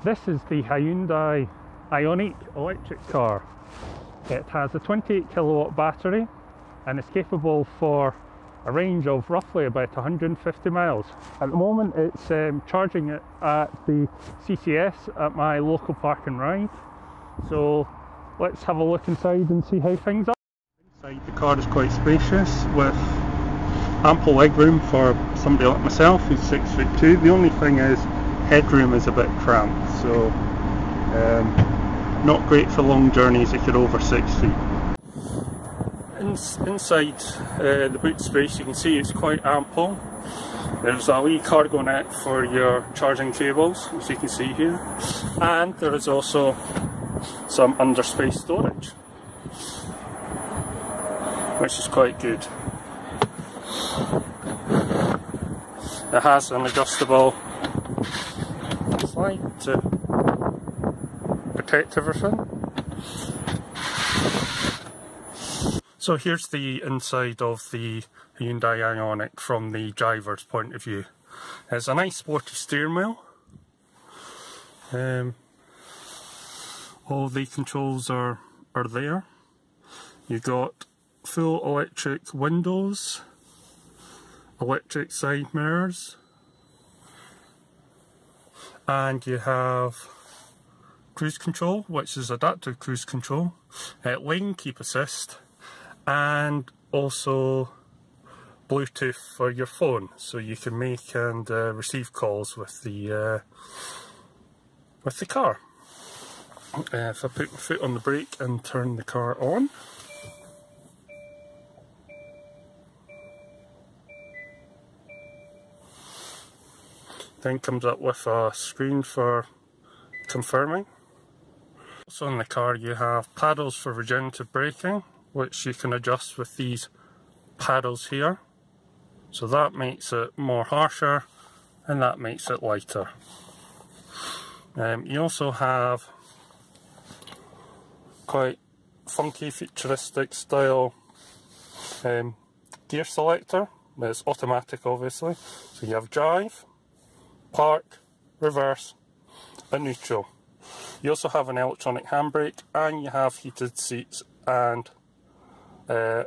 This is the Hyundai Ioniq Electric car. It has a 28 kilowatt battery and is capable for a range of roughly about 150 miles. At the moment it's charging it at the CCS at my local park and ride. So let's have a look inside and see how things are. Inside the car is quite spacious with ample legroom for somebody like myself who's 6'2". The only thing is headroom is a bit cramped, so not great for long journeys if you're over 6 feet. Inside the boot space you can see it's quite ample. There's a wee cargo net for your charging cables, as you can see here, and there is also some underspace storage, which is quite good. It has an adjustable slide to protect everything. So here's the inside of the Hyundai Ioniq from the driver's point of view. It's a nice sporty steering wheel. All the controls are there. You've got full electric windows, electric side mirrors, and you have cruise control, which is adaptive cruise control, lane keep assist, and also Bluetooth for your phone, so you can make and receive calls with the car. If I put my foot on the brake and turn the car on, then comes up with a screen for confirming. Also in the car you have paddles for regenerative braking, which you can adjust with these paddles here. So that makes it more harsher and that makes it lighter. You also have quite funky futuristic style gear selector. It's automatic obviously. So you have drive, park, reverse and neutral. You also have an electronic handbrake and you have heated seats and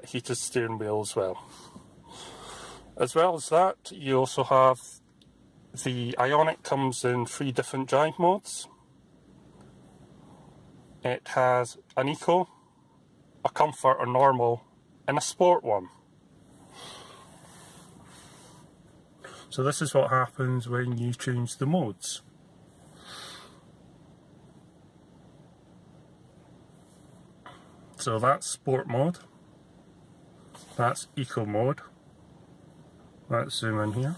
heated steering wheel as well. As well as that, you also have the Ioniq comes in 3 different drive modes. It has an eco, a comfort or normal and a sport one. So this is what happens when you change the modes. So that's sport mode, that's eco mode, let's zoom in here,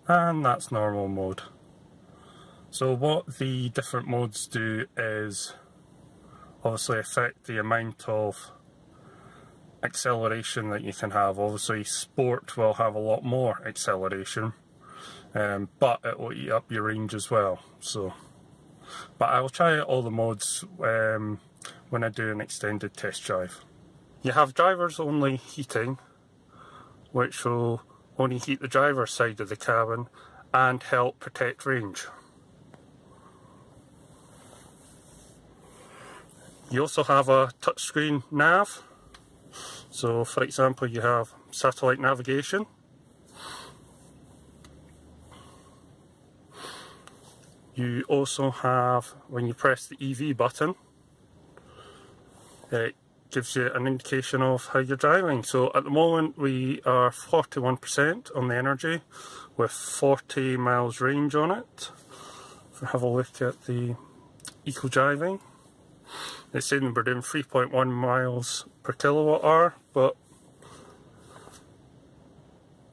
and that's normal mode. So what the different modes do is obviously affect the amount of acceleration that you can have. Obviously sport will have a lot more acceleration, but it will eat up your range as well. But I'll try all the modes when I do an extended test drive. You have driver's only heating, which will only heat the driver's side of the cabin and help protect range. You also have a touchscreen nav. So for example you have satellite navigation. You also have, when you press the EV button, it gives you an indication of how you're driving. So at the moment we are 41% on the energy with 40 miles range on it. If we have a look at the eco driving, it's saying we're doing 3.1 miles per kilowatt hour, but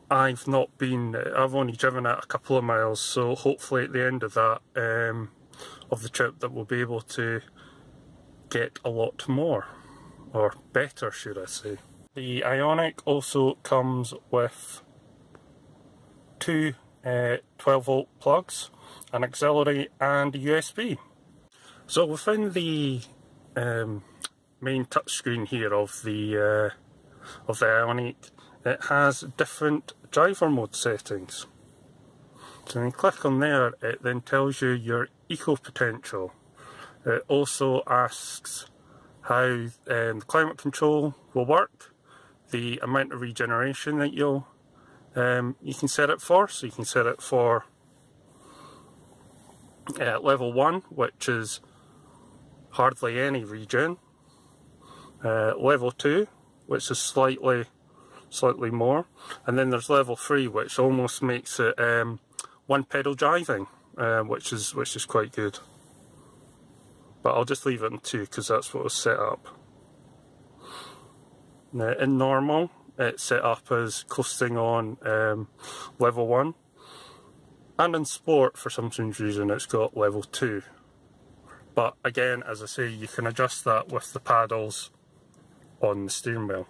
I've only driven it a couple of miles, so hopefully at the end of that, of the trip, that we'll be able to get a lot more, or better should I say. The Ioniq also comes with 2 12 volt plugs, an auxiliary and a USB. So within the main touchscreen here of the Ioniq, it has different driver mode settings. So when you click on there, it then tells you your eco potential. It also asks how the climate control will work, the amount of regeneration that you can set it for. So you can set it for level 1, which is hardly any regen. Level 2, which is slightly more, and then there's level 3, which almost makes it one pedal driving, which is quite good. But I'll just leave it in 2 because that's what was set up. Now in normal, it's set up as coasting on level 1, and in sport for some strange reason it's got level 2. But again, as I say, you can adjust that with the paddles on the steering wheel.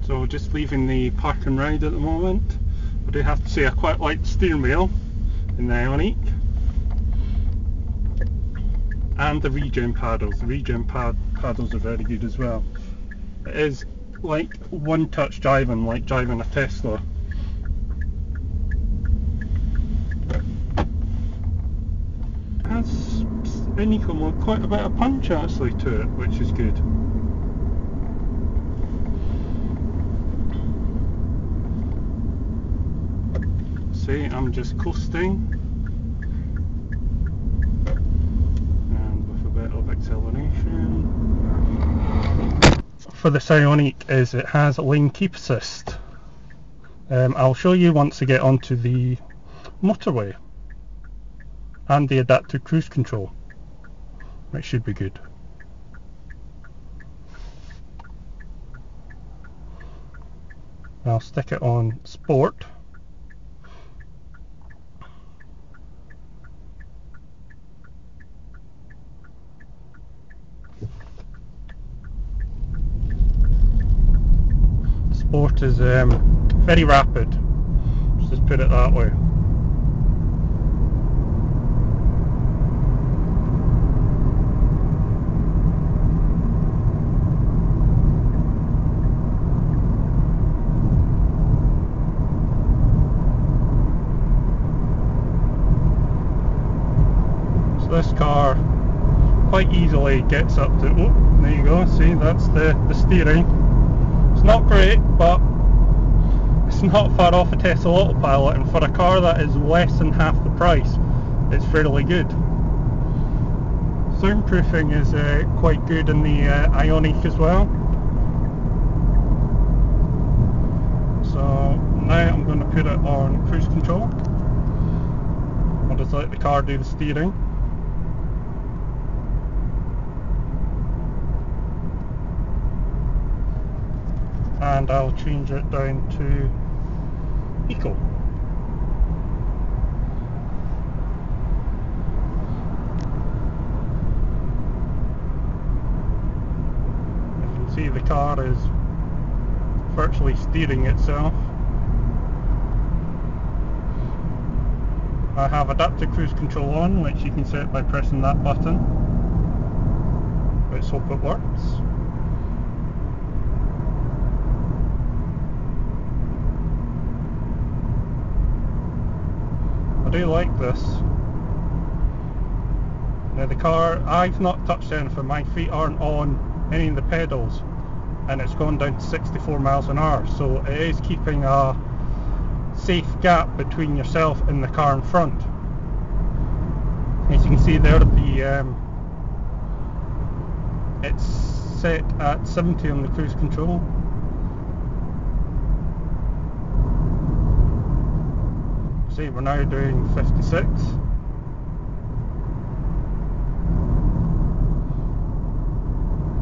So just leaving the park and ride at the moment. I do have to say I quite like the steering wheel in the Ioniq. And the regen paddles. The regen paddles are very good as well. It is like one touch driving, like driving a Tesla. It has in eco mode quite a bit of punch actually to it, which is good. See, I'm just coasting. Of acceleration. For this Ioniq is it has lane keep assist. I'll show you once I get onto the motorway, and the adaptive cruise control, which should be good. I'll stick it on sport. Sport is very rapid, let's just put it that way. So this car quite easily gets up to, oh, there you go, see, that's the steering. It's not great, but it's not far off a Tesla Autopilot, and for a car that is less than half the price, it's fairly good. Soundproofing is quite good in the Ioniq as well. So now I'm going to put it on cruise control. I'll just let the car do the steering. And I'll change it down to eco. You can see the car is virtually steering itself. I have adaptive cruise control on, which you can set by pressing that button. Let's hope it works. I do like this. Now the car, I've not touched anything, my feet aren't on any of the pedals, and it's gone down to 64 miles an hour, so it is keeping a safe gap between yourself and the car in front. As you can see there, it's set at 70 on the cruise control. See, we're now doing 56.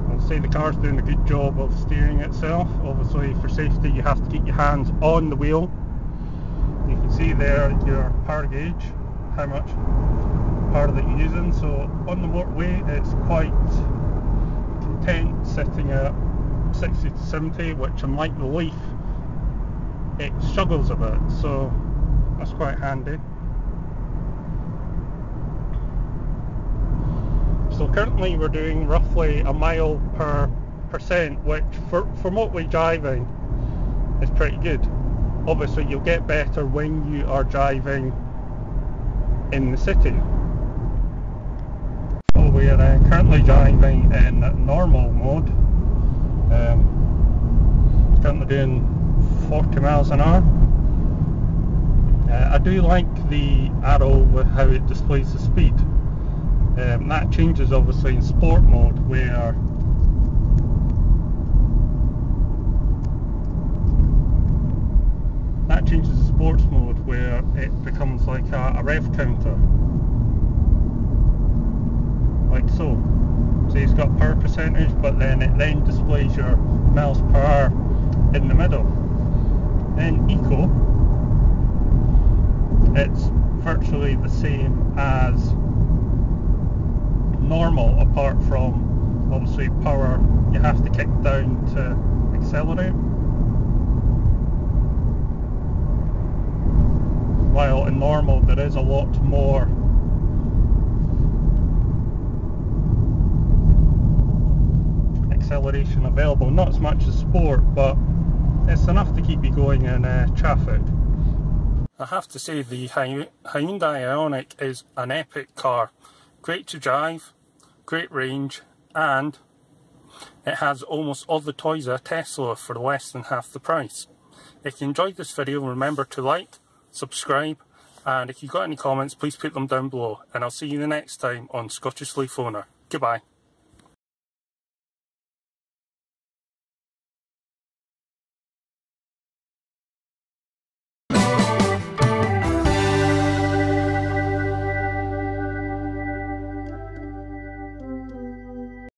I'll say the car's doing a good job of steering itself. Obviously for safety you have to keep your hands on the wheel. You can see there your power gauge, how much power that you're using. So on the motorway it's quite content sitting at 60 to 70, which unlike the Leaf it struggles a bit, so that's quite handy. So currently we're doing roughly a mile per percent, which for motorway driving is pretty good. Obviously you'll get better when you are driving in the city. So we're currently driving in normal mode, currently doing 40 miles an hour. I do like the arrow with how it displays the speed. That changes obviously in sport mode, where it becomes like a rev counter, like so. So it's got power percentage, but then it displays your miles per hour in the middle. In eco, it's virtually the same as normal, apart from obviously power you have to kick down to accelerate, while in normal there is a lot more acceleration available. Not as much as sport, but it's enough to keep you going in traffic. I have to say, the Hyundai Ioniq is an epic car. Great to drive, great range, and it has almost all the toys of a Tesla for less than half the price. If you enjoyed this video, remember to like, subscribe, and if you've got any comments, please put them down below, and I'll see you the next time on Scottish Leaf Owner. Goodbye.